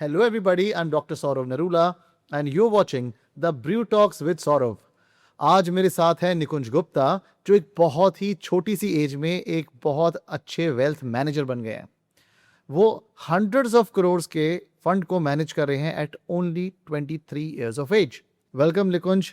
Hello, everybody. I'm Dr. Saurav Narula, and you're watching the Brew Talks with Saurav. आज मेरे साथ है निकुंज गुप्ता, जो एक बहुत ही छोटी सी एज में एक बहुत अच्छे वेल्थ मैनेजर बन गए हैं. वो हंड्रेड्स ऑफ करोड़ के फंड को मैनेज कर रहे हैं at only 23 years of age. Welcome Nikunj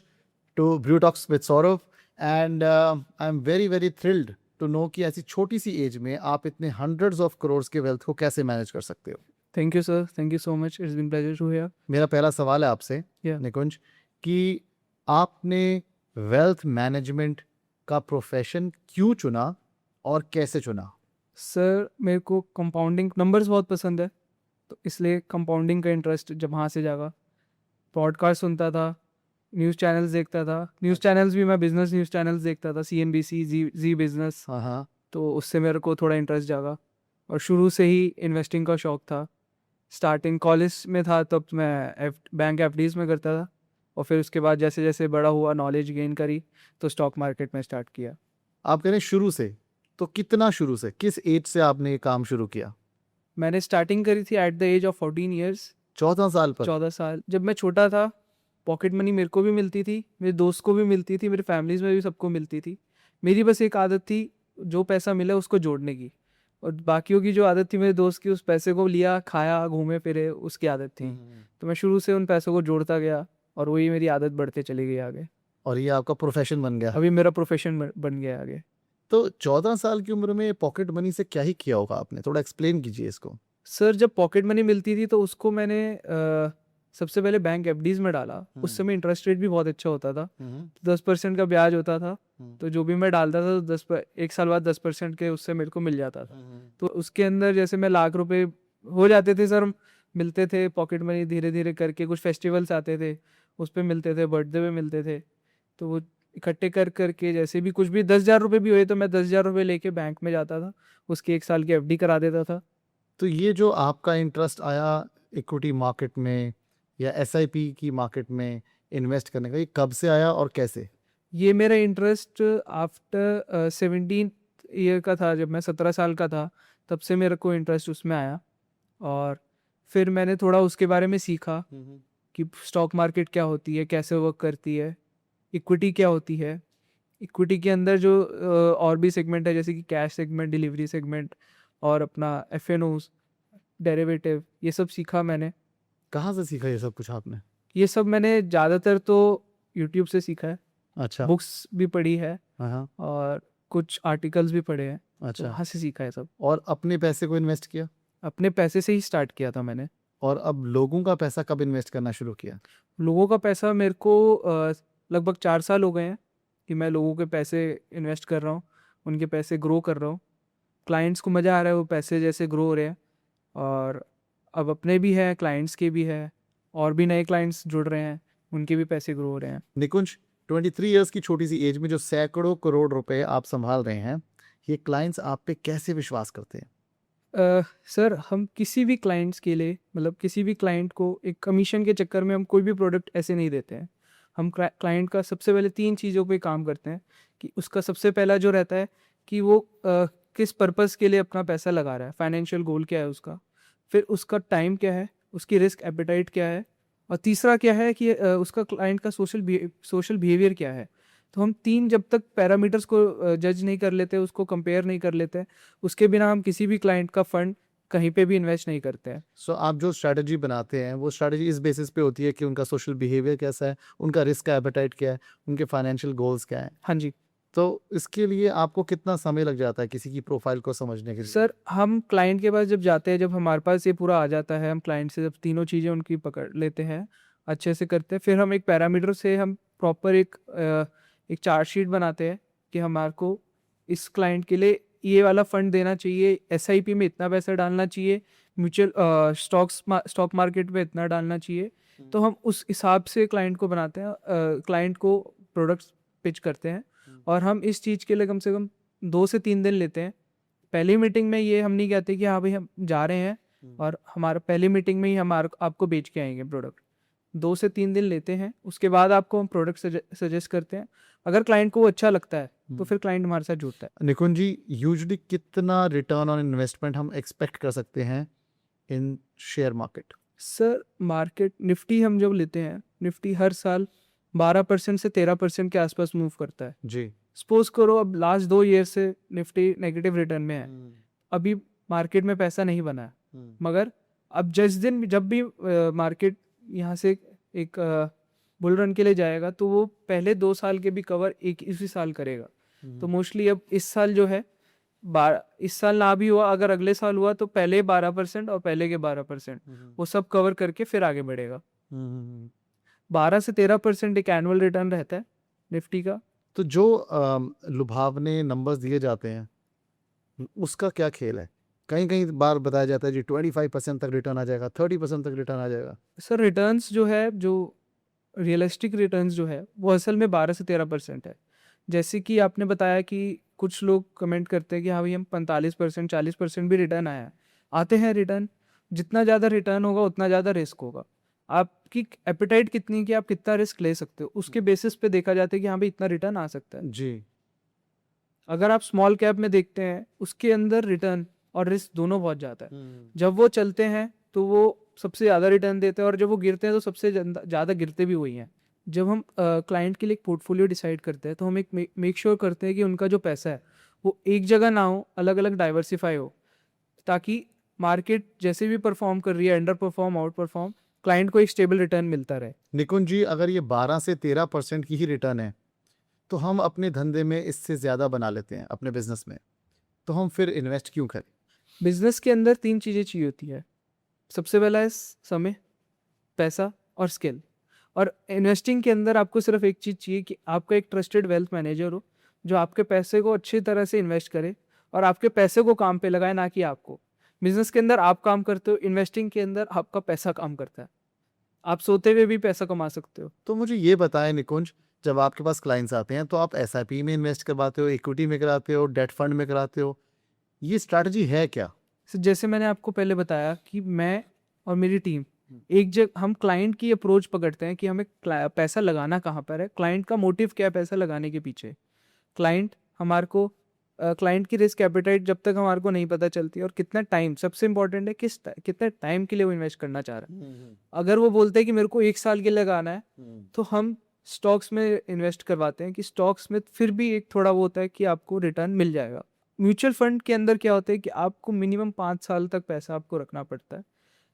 to brew talks with Saurav, and I am very very thrilled to know कि ऐसी छोटी सी एज में आप इतने हंड्रेड्स ऑफ करोड़ के वेल्थ को कैसे मैनेज कर सकते हो. Thank you, sir. Thank you so much. It's been pleasure to hear. मेरा पहला सवाल है आपसे Yeah. निकुंज कि आपने वेल्थ मैनेजमेंट का प्रोफेशन क्यों चुना और कैसे चुना. सर मेरे को कंपाउंडिंग नंबर्स बहुत पसंद है, तो इसलिए कंपाउंडिंग का इंटरेस्ट जब वहाँ से जागा. पॉडकास्ट सुनता था, न्यूज़ चैनल्स देखता था. न्यूज़ चैनल्स भी मैं बिजनेस न्यूज़ चैनल्स देखता था, CNBC, जी बिजनेस. हाँ हाँ. तो उससे मेरे को थोड़ा इंटरेस्ट जागा और शुरू से ही इन्वेस्टिंग का शौक था. स्टार्टिंग कॉलेज में था तब मैं बैंक FDs में करता था, और फिर उसके बाद जैसे जैसे बड़ा हुआ, नॉलेज गेन करी, तो स्टॉक मार्केट में स्टार्ट किया. आप कह रहे हैं शुरू से, तो कितना शुरू से, किस एज से आपने ये काम शुरू किया. मैंने स्टार्टिंग करी थी at the age of 14 years. 14 साल पर. 14 साल. जब मैं छोटा था, पॉकेट मनी मेरे को भी मिलती थी, मेरे दोस्त को भी मिलती थी, मेरे फैमिलीज में भी सबको मिलती थी. मेरी बस एक आदत थी, जो पैसा मिला उसको जोड़ने की, और बाकियों की जो आदत थी मेरे दोस्त की, उस पैसे को लिया, खाया, घूमे फिरे, उसकी आदत थी. तो मैं शुरू से उन पैसों को जोड़ता गया और वही मेरी आदत बढ़ते चली गई आगे. और ये आपका प्रोफेशन बन गया. अभी मेरा प्रोफेशन बन गया आगे. तो 14 साल की उम्र में पॉकेट मनी से क्या ही किया होगा आपने, थोड़ा एक्सप्लेन कीजिए इसको. सर जब पॉकेट मनी मिलती थी तो उसको मैंने सबसे पहले बैंक FDs में डाला. उस समय इंटरेस्ट रेट भी बहुत अच्छा होता था, 10% का ब्याज होता था. तो जो भी मैं डालता था तो एक साल बाद 10% के उससे मेरे को मिल जाता था. तो उसके अंदर जैसे मैं लाख रुपए हो जाते थे सर, मिलते थे पॉकेट मनी धीरे धीरे करके. कुछ फेस्टिवल्स आते थे, उस पर मिलते थे, बर्थडे पे मिलते थे. तो वो इकट्ठे कर करके जैसे भी कुछ भी 10,000 रुपये भी हुए तो मैं 10,000 रुपये लेके बैंक में जाता था, उसकी एक साल की FD करा देता था. तो ये जो आपका इंटरेस्ट आया इक्विटी मार्केट में या SIP की मार्केट में इन्वेस्ट करने का, ये कब से आया और कैसे. ये मेरा इंटरेस्ट आफ्टर 17 ईयर का था. जब मैं 17 साल का था तब से मेरे को इंटरेस्ट उसमें आया, और फिर मैंने थोड़ा उसके बारे में सीखा कि स्टॉक मार्केट क्या होती है, कैसे वर्क करती है, इक्विटी क्या होती है. इक्विटी के अंदर जो और भी सेगमेंट है, जैसे कि कैश सेगमेंट, डिलीवरी सेगमेंट, और अपना FNOs, डेरिवेटिव, ये सब सीखा मैंने. कहाँ से सीखा ये सब कुछ आपने. ये सब मैंने ज़्यादातर तो यूट्यूब से सीखा है. अच्छा. बुक्स भी पढ़ी है हाँ. और कुछ आर्टिकल्स भी पढ़े हैं. तो अच्छा. वहाँ से सीखा है सब. और अपने पैसे को इन्वेस्ट किया. अपने पैसे से ही स्टार्ट किया था मैंने. और अब लोगों का पैसा कब इन्वेस्ट करना शुरू किया. लोगों का पैसा मेरे को लगभग 4 साल हो गए हैं कि मैं लोगों के पैसे इन्वेस्ट कर रहा हूँ, उनके पैसे ग्रो कर रहा हूँ. क्लाइंट्स को मज़ा आ रहा है, वो पैसे जैसे ग्रो हो रहे हैं, और अब अपने भी हैं, क्लाइंट्स के भी है, और भी नए क्लाइंट्स जुड़ रहे हैं, उनके भी पैसे ग्रो हो रहे हैं. निकुंज, 23 इयर्स की छोटी सी एज में जो सैकड़ों करोड़ रुपए आप संभाल रहे हैं, ये क्लाइंट्स आप पे कैसे विश्वास करते हैं. सर हम किसी भी क्लाइंट्स के लिए, मतलब किसी भी क्लाइंट को एक कमीशन के चक्कर में हम कोई भी प्रोडक्ट ऐसे नहीं देते हैं. हम क्लाइंट का सबसे पहले 3 चीज़ों पे काम करते हैं. कि उसका सबसे पहला जो रहता है कि वो किस पर्पस के लिए अपना पैसा लगा रहा है, फाइनेंशियल गोल क्या है उसका, फिर उसका टाइम क्या है, उसकी रिस्क एपेटाइट क्या है, और तीसरा क्या है कि उसका क्लाइंट का सोशल बिहेवियर क्या है. तो हम 3 जब तक पैरामीटर्स को जज नहीं कर लेते, उसको कंपेयर नहीं कर लेते, उसके बिना हम किसी भी क्लाइंट का फंड कहीं पे भी इन्वेस्ट नहीं करते हैं. सो आप जो स्ट्रैटेजी बनाते हैं वो स्ट्रैटेजी इस बेसिस पे होती है कि उनका सोशल बिहेवियर कैसा है, उनका रिस्क का एपेटाइट क्या है, उनके फाइनेंशियल गोल्स क्या है. हाँ जी. तो इसके लिए आपको कितना समय लग जाता है किसी की प्रोफाइल को समझने के लिए. सर हम क्लाइंट के पास जब जाते हैं, जब हमारे पास ये पूरा आ जाता है, हम क्लाइंट से जब तीनों चीज़ें उनकी पकड़ लेते हैं, अच्छे से करते हैं, फिर हम एक पैरामीटर से हम प्रॉपर एक चार्ट शीट बनाते हैं कि हमारे को इस क्लाइंट के लिए ये वाला फंड देना चाहिए, SIP में इतना पैसा डालना चाहिए, म्यूचुअल स्टॉक मार्केट में इतना डालना चाहिए. तो हम उस हिसाब से क्लाइंट को बनाते हैं, क्लाइंट को प्रोडक्ट्स पिच करते हैं, और हम इस चीज़ के लिए कम से कम 2 से 3 दिन लेते हैं. पहली मीटिंग में ये हम नहीं कहते कि हाँ भाई हम जा रहे हैं और हमारा पहली मीटिंग में ही हम आपको बेच के आएंगे प्रोडक्ट. 2 से 3 दिन लेते हैं, उसके बाद आपको हम प्रोडक्ट सजेस्ट करते हैं. अगर क्लाइंट को वो अच्छा लगता है तो फिर क्लाइंट हमारे साथ जुड़ता है. निकुंज जी, यूजुअली कितना रिटर्न ऑन इन्वेस्टमेंट हम एक्सपेक्ट कर सकते हैं in share market. Sir market Nifty हम जब लेते हैं, निफ्टी हर साल 12% से 13% के आसपास मूव करता है। जी। सपोज करो अब लास्ट 2 ईयर से निफ्टी नेगेटिव रिटर्न में है, अभी मार्केट में पैसा नहीं बना है, मगर अब जिस दिन जब भी मार्केट यहाँ से एक बुल रन के लिए जाएगा तो वो पहले 2 साल के भी कवर एक इसी साल करेगा। तो मोस्टली अब इस साल जो है इस साल ना भी हुआ, अगर अगले साल हुआ तो पहले 12% और पहले के 12% वो सब कवर करके फिर आगे बढ़ेगा। 12 से 13% एक एनुअल रिटर्न रहता है निफ्टी का। तो जो लुभावने नंबर्स दिए जाते हैं उसका क्या खेल है? कहीं कहीं बार बताया जाता है जी 25% तक रिटर्न आ जाएगा, 30% तक रिटर्न आ जाएगा। सर रिटर्न्स जो है, जो रियलिस्टिक रिटर्न्स जो है वो असल में 12 से 13% है। जैसे कि आपने बताया कि कुछ लोग कमेंट करते हैं कि हाँ भाई हम 45% 40% भी रिटर्न आया है, आते हैं रिटर्न। जितना ज़्यादा रिटर्न होगा उतना ज़्यादा रिस्क होगा। आपकी एपिटाइट कितनी कि आप कितना रिस्क ले सकते हो, उसके बेसिस पे देखा जाता है कि हाँ भाई इतना रिटर्न आ सकता है। जी। अगर आप स्मॉल कैप में देखते हैं, उसके अंदर रिटर्न और रिस्क दोनों बहुत ज़्यादा है। जब वो चलते हैं तो वो सबसे ज़्यादा रिटर्न देते हैं, और जब वो गिरते हैं तो सबसे ज़्यादा गिरते भी वही हैं। जब हम क्लाइंट के लिए एक पोर्टफोलियो डिसाइड करते हैं तो हम एक मेक श्योर करते हैं कि उनका जो पैसा है वो एक जगह ना हो, अलग अलग डाइवर्सिफाई हो, ताकि मार्केट जैसे भी परफॉर्म कर रही है, under perform out perform, client को एक स्टेबल रिटर्न मिलता रहे। निकुंज जी, अगर ये 12 से 13% की ही रिटर्न है तो हम अपने धंधे में इससे ज़्यादा बना लेते हैं अपने बिजनेस में, तो हम फिर इन्वेस्ट क्यों करें? बिजनेस के अंदर 3 चीज़ें चाहिए होती है। सबसे पहला है समय, पैसा और स्किल। और इन्वेस्टिंग के अंदर आपको सिर्फ एक चीज़ चाहिए कि आपका एक ट्रस्टेड वेल्थ मैनेजर हो, जो आपके पैसे को अच्छी तरह से इन्वेस्ट करे और आपके पैसे को काम पे लगाए, ना कि आपको। बिजनेस के अंदर आप काम करते हो, इन्वेस्टिंग के अंदर आपका पैसा काम करता है। आप सोते हुए भी पैसा कमा सकते हो। तो मुझे ये बताएं निकुंज, जब आपके पास क्लाइंट्स आते हैं तो आप एसआईपी में इन्वेस्ट करवाते हो, इक्विटी में कराते हो, डेट फंड में कराते हो, ये स्ट्रैटेजी है क्या? जैसे मैंने आपको पहले बताया कि मैं और मेरी टीम एक जगह, हम क्लाइंट की अप्रोच पकड़ते हैं कि हमें पैसा लगाना कहाँ पर है, क्लाइंट का मोटिव क्या है पैसा लगाने के पीछे। क्लाइंट हमारे को क्लाइंट की रिस्क एपेटाइट जब तक हमारे को नहीं पता चलती, और कितना टाइम सबसे इंपॉर्टेंट है, कितने टाइम के लिए वो इन्वेस्ट करना चाह रहा है। अगर वो बोलते हैं कि मेरे को 1 साल के लिए लगाना है, तो हम स्टॉक्स में इन्वेस्ट करवाते हैं कि स्टॉक्स में फिर भी एक थोड़ा वो होता है कि आपको रिटर्न मिल जाएगा। म्यूचुअल फंड के अंदर क्या होता है कि आपको मिनिमम 5 साल तक पैसा आपको रखना पड़ता है।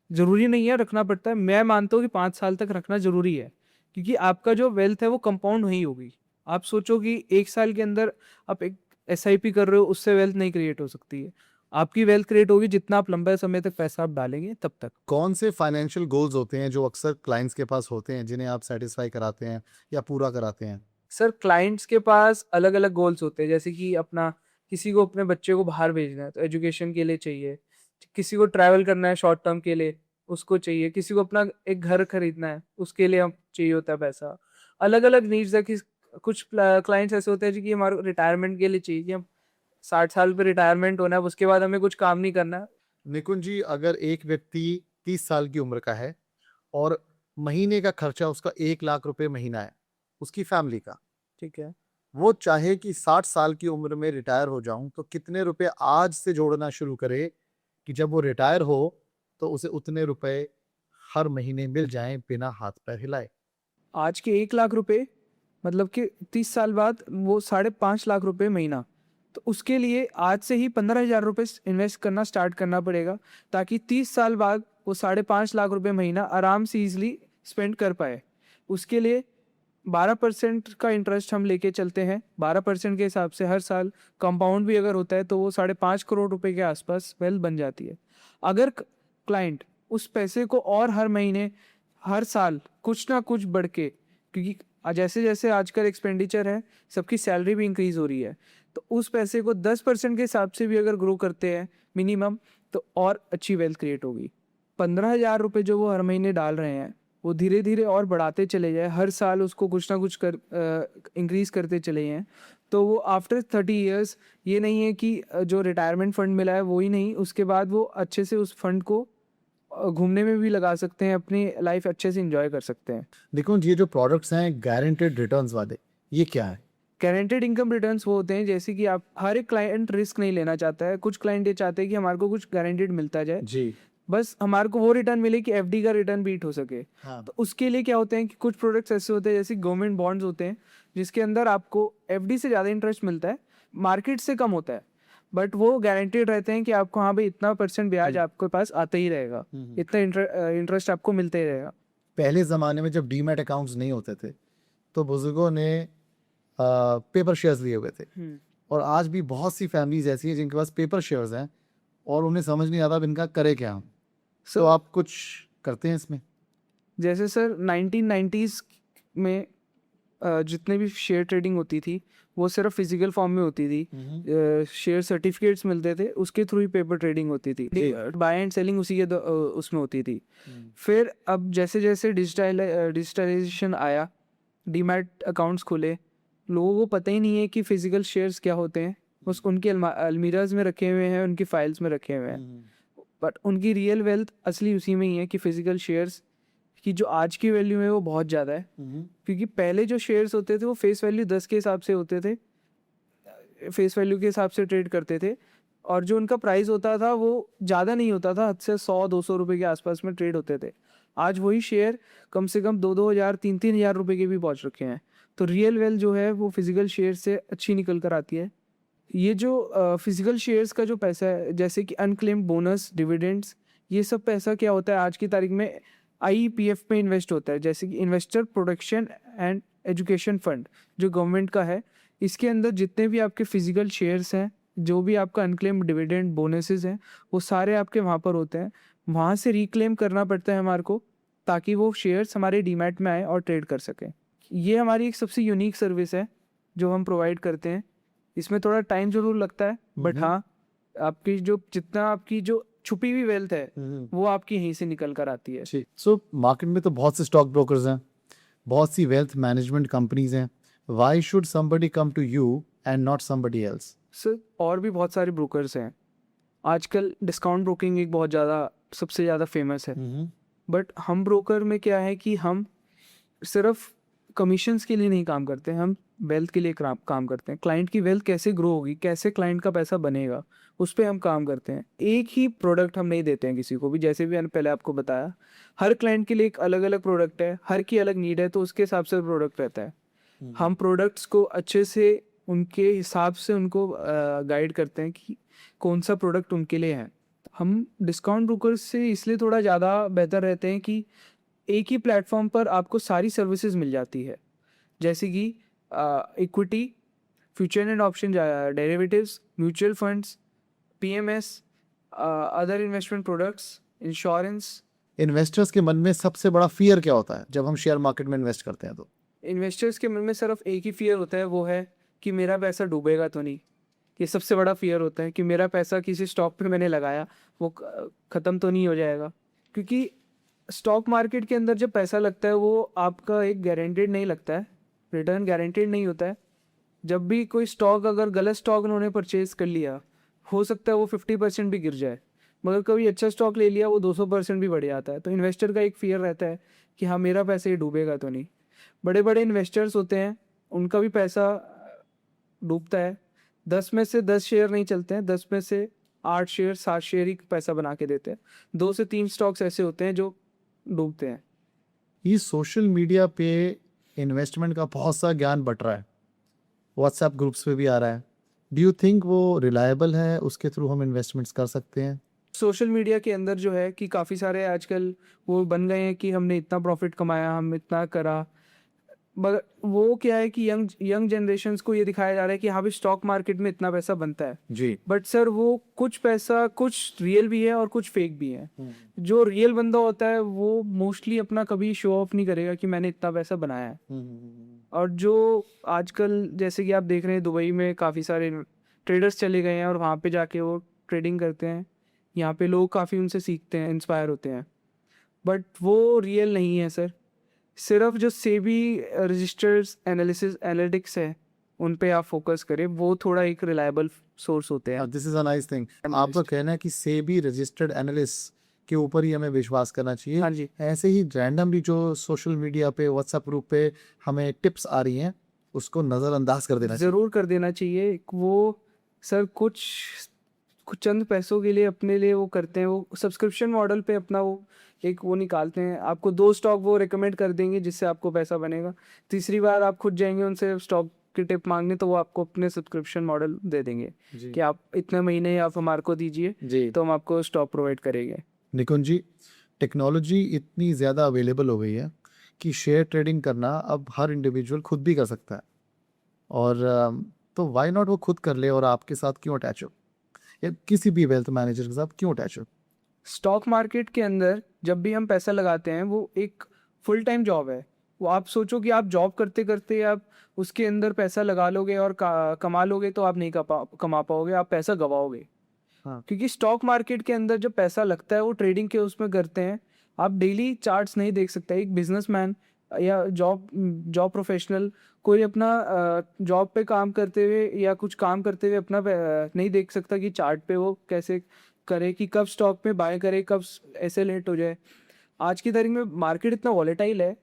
ज़रूरी नहीं है रखना पड़ता है, मैं मानता हूँ कि 5 साल तक रखना ज़रूरी है, क्योंकि आपका जो वेल्थ है वो कंपाउंड नहीं होगी। आप सोचो कि 1 साल के अंदर आप एक एसआईपी कर रहे हो, उससे वेल्थ नहीं क्रिएट हो सकती है। आपकी वेल्थ क्रिएट होगी जितना आप लंबे समय तक पैसा आप डालेंगे तब तक। कौन से फाइनेंशियल गोल्स होते हैं जो अक्सर क्लाइंट्स के पास होते हैं, जिन्हें आप सेटिस्फाई कराते हैं या पूरा कराते हैं? सर क्लाइंट्स के पास अलग अलग गोल्स होते हैं, जैसे कि अपना किसी को अपने बच्चे को बाहर भेजना है तो एजुकेशन के लिए चाहिए, किसी को ट्रैवल करना है शॉर्ट टर्म के लिए उसको चाहिए, किसी को अपना एक घर खरीदना है उसके लिए हम चाहिए होता है पैसा। अलग अलग नीड्स है कि कुछ क्लाइंट्स ऐसे होते हैं जी कि हमारे रिटायरमेंट के लिए चाहिए कि हम 60 साल पे रिटायरमेंट होना है, उसके बाद हमें कुछ काम नहीं करना है। निकुंज जी, अगर एक व्यक्ति 30 साल की उम्र का है और महीने का खर्चा उसका 1 लाख रुपए महीना है, उसकी फैमिली का, ठीक है। वो चाहे कि 60 साल की उम्र में रिटायर हो जाऊं, तो कितने रुपए आज से जोड़ना शुरू करे कि जब वो रिटायर हो तो उसे उतने रुपए हर महीने मिल जाएं बिना हाथ पैर हिलाए? आज के 1 लाख रुपए मतलब कि 30 साल बाद वो 5.5 लाख रुपए महीना, तो उसके लिए आज से ही 15,000 रुपये इन्वेस्ट करना स्टार्ट करना पड़ेगा, ताकि 30 साल बाद वो 5.5 लाख रुपए महीना आराम से ईजिली स्पेंड कर पाए। उसके लिए 12% का इंटरेस्ट हम लेके चलते हैं। 12% के हिसाब से हर साल कंपाउंड भी अगर होता है तो वो 5.5 करोड़ रुपए के आसपास वेल्थ बन जाती है। अगर क्लाइंट उस पैसे को और हर महीने हर साल कुछ ना कुछ बढ़ के, क्योंकि जैसे जैसे आजकल एक्सपेंडिचर है, सबकी सैलरी भी इंक्रीज हो रही है, तो उस पैसे को 10% के हिसाब से भी अगर ग्रो करते हैं मिनिमम, तो और अच्छी वेल्थ क्रिएट होगी। 15,000 रुपये जो वो हर महीने डाल रहे हैं वो धीरे धीरे और बढ़ाते चले जाए, हर साल उसको कुछ ना कुछ कर इंक्रीज करते चले जाएं, तो वो आफ्टर 30 ईयर्स ये नहीं है कि जो रिटायरमेंट फंड मिला है वो ही नहीं, उसके बाद वो अच्छे से उस फंड को घूमने में भी लगा सकते हैं, अपनी लाइफ अच्छे से इंजॉय कर सकते हैं। निकुंज, ये जो प्रोडक्ट्स हैं गारंटेड रिटर्न्स वाले, ये क्या है? गारंटेड इनकम रिटर्न्स वो होते हैं जैसे कि आप, हर एक क्लाइंट रिस्क नहीं लेना चाहता है, कुछ क्लाइंट ये चाहते हैं कि हमारे को कुछ गारंटेड मिलता जाए। जी। बस हमारे को वो रिटर्न मिले कि एफडी का रिटर्न बीट हो सके। हाँ तो उसके लिए क्या होते हैं कि कुछ प्रोडक्ट्स ऐसे होते हैं जैसे गवर्नमेंट बॉन्ड्स होते हैं, जिसके अंदर आपको एफडी से ज़्यादा इंटरेस्ट मिलता है, मार्केट से कम होता है, बट वो गारंटेड रहते हैं कि आपको हाँ भाई इतना % ब्याज आपके पास आता ही रहेगा, इतना इंटरेस्ट आपको मिलता ही रहेगा। पहले ज़माने में जब डीमैट अकाउंट्स नहीं होते थे तो बुजुर्गों ने पेपर शेयर्स लिए हुए थे, और आज भी बहुत सी फैमिलीज ऐसी हैं जिनके पास पेपर शेयर्स हैं और उन्हें समझ नहीं आता अब इनका करे क्या हम। तो सर आप कुछ करते हैं इसमें? जैसे सर 1990s में जितने भी शेयर ट्रेडिंग होती थी वो सिर्फ फिजिकल फॉर्म में होती थी। शेयर सर्टिफिकेट्स मिलते थे, उसके थ्रू ही पेपर ट्रेडिंग होती थी, जी। बाय एंड सेलिंग उसी के उसमें होती थी। फिर अब जैसे जैसे डिजिटलाइजेशन आया, डीमैट अकाउंट्स खुले, लोगों को पता ही नहीं है कि फिजिकल शेयर्स क्या होते हैं, बस उनके अलमीराज में रखे हुए हैं, उनकी फाइल्स में रखे हुए हैं, बट उनकी रियल वेल्थ असली उसी में ही है कि फिजिकल शेयर्स की जो आज की वैल्यू है वो बहुत ज़्यादा है। क्योंकि पहले जो शेयर्स होते थे वो फेस वैल्यू 10 के हिसाब से होते थे, फेस वैल्यू के हिसाब से ट्रेड करते थे, और जो उनका प्राइस होता था वो ज़्यादा नहीं होता था, हद से 100-200 रुपये के आसपास में ट्रेड होते थे। आज वही शेयर कम से कम 2-2 हज़ार 3-3 हज़ार रुपये के भी पहुंच रखे हैं। तो रियल वेल्थ जो है वो फिजिकल शेयर से अच्छी निकल कर आती है। ये जो फिजिकल शेयर्स का जो पैसा है, जैसे कि अनक्लेम्ड बोनस, डिविडेंड्स, ये सब पैसा क्या होता है आज की तारीख में आईपीएफ में इन्वेस्ट होता है, जैसे कि investor protection and education fund जो गवर्नमेंट का है। इसके अंदर जितने भी आपके फिजिकल शेयर्स हैं, जो भी आपका अनक्लेम्ड डिविडेंड बोनसेस हैं, वो सारे आपके वहाँ पर होते हैं। वहाँ से रिक्लेम करना पड़ता है हमारे को, ताकि वो शेयर्स हमारे डीमैट में आए और ट्रेड कर सकें। ये हमारी एक सबसे यूनिक सर्विस है जो हम प्रोवाइड करते हैं। इसमें थोड़ा टाइम जरूर लगता है, बट हाँ, आपकी जो जितना आपकी जो छुपी हुई वेल्थ है वो आपकी यहीं से निकल कर आती है। सो मार्केट में तो बहुत से स्टॉक ब्रोकर्स हैं, बहुत सी वेल्थ मैनेजमेंट कंपनीज हैं। Why should somebody come to you and not somebody else? Sir और भी बहुत सारे ब्रोकर्स हैं। आजकल डिस्काउंट ब्रोकिंग एक बहुत ज़्यादा सबसे ज़्यादा फेमस है, बट हम ब्रोकर में क्या है कि हम सिर्फ कमीशंस के लिए नहीं काम करते हैं, हम वेल्थ के लिए काम करते हैं। क्लाइंट की वेल्थ कैसे ग्रो होगी, कैसे क्लाइंट का पैसा बनेगा, उस पर हम काम करते हैं। एक ही प्रोडक्ट हम नहीं देते हैं किसी को भी, जैसे भी मैंने पहले आपको बताया, हर क्लाइंट के लिए एक अलग अलग प्रोडक्ट है, हर की अलग नीड है, तो उसके हिसाब से प्रोडक्ट रहता है। हम प्रोडक्ट्स को अच्छे से उनके हिसाब से उनको गाइड करते हैं कि कौन सा प्रोडक्ट उनके लिए है। हम डिस्काउंट ब्रोकर्स से इसलिए थोड़ा ज़्यादा बेहतर रहते हैं कि एक ही प्लेटफॉर्म पर आपको सारी सर्विसेज मिल जाती है, जैसे कि equity, future and option derivatives, mutual funds, PMS, other investment products, insurance. Investors के मन में सबसे बड़ा फियर क्या होता है जब हम शेयर मार्केट में इन्वेस्ट करते हैं? तो इन्वेस्टर्स के मन में सिर्फ एक ही फियर होता है, वो है कि मेरा पैसा डूबेगा तो नहीं। ये सबसे बड़ा फियर होता है कि मेरा पैसा किसी स्टॉक पे मैंने लगाया, वो ख़त्म तो नहीं हो जाएगा। क्योंकि स्टॉक मार्केट के अंदर जब पैसा लगता है वो आपका एक गारंटेड नहीं लगता है, रिटर्न गारंटेड नहीं होता है। जब भी कोई स्टॉक, अगर गलत स्टॉक उन्होंने परचेज कर लिया, हो सकता है वो 50% भी गिर जाए, मगर कभी अच्छा स्टॉक ले लिया वो 200% भी बढ़ जाता है। तो इन्वेस्टर का एक फियर रहता है कि हाँ मेरा पैसा ये डूबेगा तो नहीं। बड़े बड़े इन्वेस्टर्स होते हैं, उनका भी पैसा डूबता है। 10 में से 10 शेयर नहीं चलते हैं, 10 में से 8 शेयर 7 शेयर ही पैसा बना के देते हैं। 2 से 3 स्टॉक्स ऐसे होते हैं जो डूबते हैं। ये सोशल मीडिया पे इन्वेस्टमेंट का बहुत सा ज्ञान बट रहा है, व्हाट्सएप ग्रुप्स पे भी आ रहा है। डू यू थिंक वो रिलायबल है? उसके थ्रू हम इन्वेस्टमेंट्स कर सकते हैं? सोशल मीडिया के अंदर जो है कि काफ़ी सारे आजकल वो बन गए हैं कि हमने इतना प्रॉफिट कमाया, हम इतना करा, मगर वो क्या है कि यंग जनरेशन्स को ये दिखाया जा रहा है कि हाँ भी स्टॉक मार्केट में इतना पैसा बनता है। जी। बट सर वो कुछ पैसा कुछ रियल भी है और कुछ फेक भी है। जो रियल बंदा होता है वो मोस्टली अपना कभी शो ऑफ नहीं करेगा कि मैंने इतना पैसा बनाया है। और जो आजकल जैसे कि आप देख रहे हैं दुबई में काफ़ी सारे ट्रेडर्स चले गए हैं और वहाँ पे जाके वो ट्रेडिंग करते हैं। यहाँ पे लोग काफ़ी उनसे सीखते हैं, इंस्पायर होते हैं, बट वो रियल नहीं है सर। सिर्फ जो सेबी रजिस्टर्ड एनालिटिक्स है उन पे आप फोकस करें, वो थोड़ा एक रिलायबल सोर्स होते हैं। This is a nice thing. आपका कहना है कि सेबी रजिस्टर्ड एनालिस्ट के ऊपर ही हमें विश्वास करना चाहिए। हाँ जी। ऐसे ही रैंडमली जो सोशल मीडिया पे, व्हाट्सएप ग्रुप पे हमें टिप्स आ रही हैं, उसको नज़रअंदाज कर देना चाहिए। ज़रूर कर देना चाहिए। वो सर कुछ कुछ चंद पैसों के लिए अपने लिए वो करते हैं, वो सब्सक्रिप्शन मॉडल पे अपना वो एक वो निकालते हैं। आपको 2 स्टॉक वो रिकमेंड कर देंगे जिससे आपको पैसा बनेगा। तीसरी बार आप खुद जाएँगे उनसे स्टॉक की टिप माँगने, तो वो आपको अपने सब्सक्रिप्शन मॉडल दे देंगे जी कि आप इतने महीने आप हमारे को दीजिए, जी तो हम आपको स्टॉक प्रोवाइड करेंगे। निकुंज जी, टेक्नोलॉजी इतनी ज़्यादा अवेलेबल हो गई है कि शेयर ट्रेडिंग करना अब हर इंडिविजुअल खुद भी कर सकता है। और तो व्हाई नॉट वो खुद कर ले और आपके साथ क्यों अटैच हो, या किसी भी वेल्थ मैनेजर के साथ क्यों अटैच हो? स्टॉक मार्केट के अंदर जब भी हम पैसा लगाते हैं वो एक फुल टाइम जॉब है। वो आप सोचो कि आप जॉब करते करते आप उसके अंदर पैसा लगा लोगे और कमा लोगे, तो आप नहीं कमा पाओगे, आप पैसा गवाओगे। हाँ क्योंकि स्टॉक मार्केट के अंदर जब पैसा लगता है वो ट्रेडिंग के उसमें करते हैं। आप डेली चार्ट्स नहीं देख सकते। एक बिजनेसमैन या जॉब जॉब प्रोफेशनल कोई अपना जॉब पे काम करते हुए या कुछ काम करते हुए अपना नहीं देख सकता कि चार्ट पे वो कैसे करे, कि कब स्टॉक में बाय करे, कब ऐसे लेट हो जाए। आज की तारीख में मार्केट इतना वॉलेटाइल है,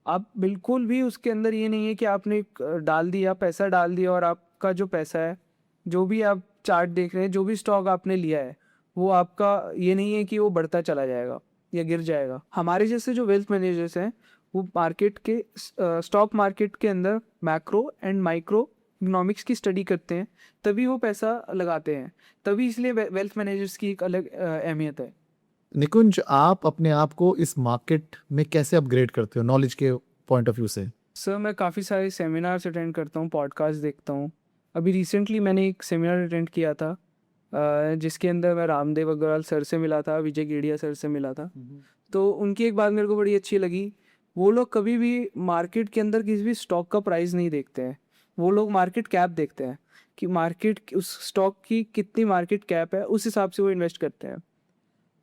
आप बिल्कुल भी उसके अंदर ये नहीं है कि आपने डाल दिया, पैसा डाल दिया और आपका जो पैसा है, जो भी आप चार्ट देख रहे हैं, जो भी स्टॉक आपने लिया है, वो आपका ये नहीं है कि वो बढ़ता चला जाएगा या गिर जाएगा। हमारे जैसे जो वेल्थ मैनेजर्स हैं, वो मार्केट के स्टॉक मार्केट के अंदर मैक्रो एंड माइक्रो इकोनॉमिक्स की स्टडी करते हैं, तभी वो पैसा लगाते हैं। तभी इसलिए वेल्थ मैनेजर्स की एक अलग अहमियत है। निकुंज, आप अपने आप को इस मार्केट में कैसे अपग्रेड करते हो नॉलेज के पॉइंट ऑफ व्यू से? सर मैं काफ़ी सारे सेमिनार्स अटेंड करता हूँ, पॉडकास्ट देखता हूँ। अभी रिसेंटली मैंने एक सेमिनार अटेंड किया था जिसके अंदर मैं रामदेव अग्रवाल सर से मिला था, विजय गेडिया सर से मिला था। तो उनकी एक बात मेरे को बड़ी अच्छी लगी। वो लोग कभी भी मार्केट के अंदर किसी भी स्टॉक का प्राइस नहीं देखते हैं, वो लोग मार्केट कैप देखते हैं कि मार्केट उस स्टॉक की कितनी मार्केट कैप है, उस हिसाब से वो इन्वेस्ट करते हैं।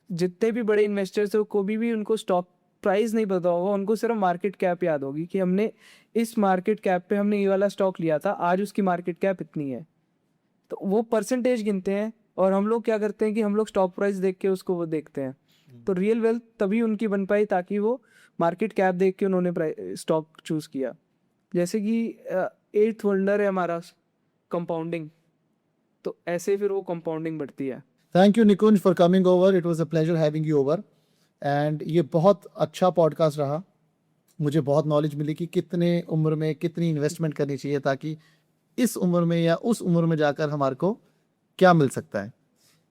जितने भी बड़े इन्वेस्टर्स हैं कभी भी उनको स्टॉक प्राइस नहीं पता होगा, उनको सिर्फ मार्केट कैप याद होगी कि हमने इस मार्केट कैप पे हमने ये वाला स्टॉक लिया था, आज उसकी मार्केट कैप इतनी है। तो वो परसेंटेज गिनते हैं, और हम लोग क्या करते हैं कि हम लोग स्टॉक प्राइस देख के उसको वो देखते हैं। तो रियल वेल्थ तभी उनकी बन पाई ताकि वो मार्केट कैप देख के उन्होंने स्टॉक चूज किया। जैसे कि एट्थ वंडर है हमारा कंपाउंडिंग, तो ऐसे फिर वो कंपाउंडिंग बढ़ती है। Thank you Nikunj for coming over, it was a pleasure having you over. And ये बहुत अच्छा पॉडकास्ट रहा। मुझे बहुत नॉलेज मिली कि कितने उम्र में कितनी इन्वेस्टमेंट करनी चाहिए ताकि इस उम्र में या उस उम्र में जाकर हमारे को क्या मिल सकता है।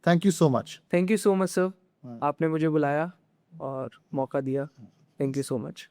Thank you so much. Thank you so much sir, हाँ। आपने मुझे बुलाया और मौका दिया। Thank you so much.